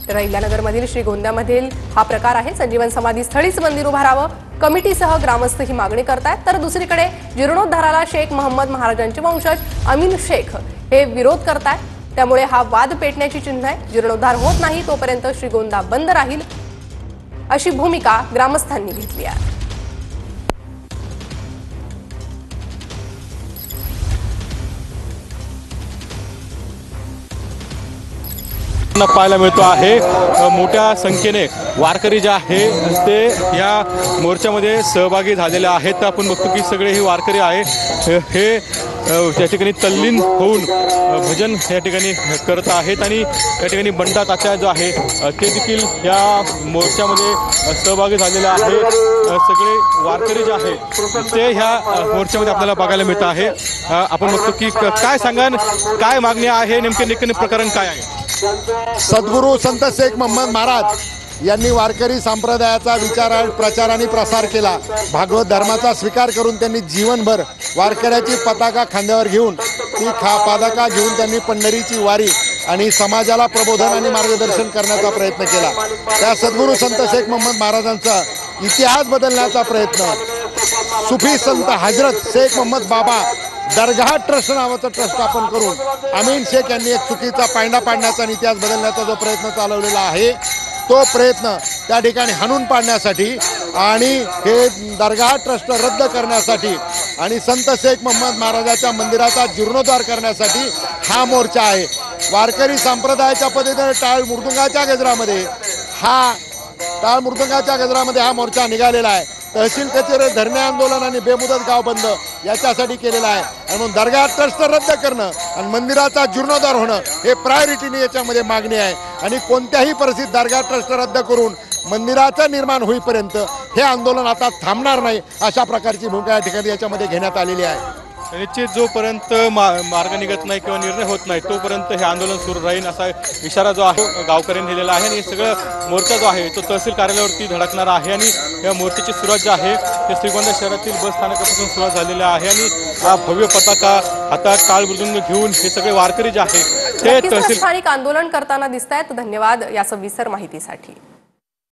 तर अहिल्यानगरमधील श्रीगोंद्यामधील हा प्रकार आहे। संजीवन समाधी स्थळीच मंदिर उभारावं कमिटीसह ग्रामस्थ ही मागणी करतात। तर दुसरीकडे जीर्णोद्धाराला शेख मोहम्मद महाराजांचे वंशज अमीन शेख हे विरोध करतात। त्यामुळे हा वाद पेटण्याची चिन्ह आहे। जीर्णोद्धार होत नाही तोपर्यंत श्रीगोंदा बंद राहील अशी भूमिका ग्रामस्थांनी घेतली आहे। पाहायला मिळतो आहे मोठ्या संख्येने वारकरी जे आहे ते या मोर्चामध्ये सहभागी झालेले आहेत। तर आपण बघतो की सगळे हे वारकरी आहे हे या ठिकाणी तल्लीन होऊन भजन या ठिकाणी करत आहेत आणि या ठिकाणी बंडा तात्या जो आहे ते देखील या मोर्चामध्ये सहभागी झालेले आहेत। सगळे वारकरी जे आहेत ते ह्या मोर्चामध्ये आपल्याला बघायला मिळत आहे। आपण बघतो की काय सांगाल, काय मागणी आहे, नेमके प्रकरण काय आहे? सद्गुरू संत शेख मोहम्मद महाराज यांनी वारकरी संप्रदायाचा प्रचार आणि प्रसार केला। भागवत धर्माचा स्वीकार करून त्यांनी जीवनभर वारकऱ्याची पताका खांद्यावर घेऊन ती पताका घेऊन त्यांनी पंढरीची वारी आणि समाजाला प्रबोधन आणि मार्गदर्शन करण्याचा प्रयत्न केला। त्या सद्गुरू संत शेख मोहम्मद महाराजांचा इतिहास बदलण्याचा प्रयत्न सुफी संत हजरत शेख मोहम्मद बाबा दरगाह ट्रस्ट नावाचं ट्रस्ट स्थापन करून अमीन शेख यांनी एक चुकीचा पायंडा पाडण्याचा आणि इतिहास बदलण्याचा जो प्रयत्न चालवलेला आहे तो प्रयत्न त्या ठिकाणी हाणून पाडण्यासाठी आणि हे दरगाह ट्रस्ट रद्द करण्यासाठी आणि संत शेख मोहम्मद महाराजाच्या मंदिराचा जीर्णोद्धार करण्यासाठी हा मोर्चा आहे। वारकरी संप्रदायाच्या पद्धतीने टाळ मृदुंगाच्या गजरामध्ये हा मोर्चा निघालेला आहे। तहसील कचेरी धरणे आंदोलन आणि बेमुदत गाव बंद याच्यासाठी केलेला आहे। आणि म्हणून दरगाह ट्रस्ट रद्द करणं आणि मंदिराचा जीर्णोद्धार होणं हे प्रायोरिटीने याच्यामध्ये मागणी आहे। आणि कोणत्याही परिस्थितीत दरगाह ट्रस्ट रद्द करून मंदिराचं निर्माण होईपर्यंत हे आंदोलन आता थांबणार नाही अशा प्रकारची भूमिका या ठिकाणी याच्यामध्ये घेण्यात आलेली आहे। निश्चित जोपर्यंत मार्ग निघत नाही किंवा निर्णय होत नाही तोपर्यंत हे आंदोलन सुरू राहील असा इशारा जो आहे गावकऱ्यांनी दिलेला आहे। आणि सगळं मोर्चा जो आहे तो तहसील कार्यालयावरती धडकणार आहे। आणि या मोर्चाची सुरुवात जी आहे ते श्रीगोंदा शहरातील बस स्थानकापासून सुरुवात झालेली आहे। आणि हा भव्य पताका हातात टाळ मृदुंग घेऊन हे सगळे वारकरी जे आहेत ते तहसील स्थानिक आंदोलन करताना दिसत आहेत। धन्यवाद या सविस्तर माहितीसाठी।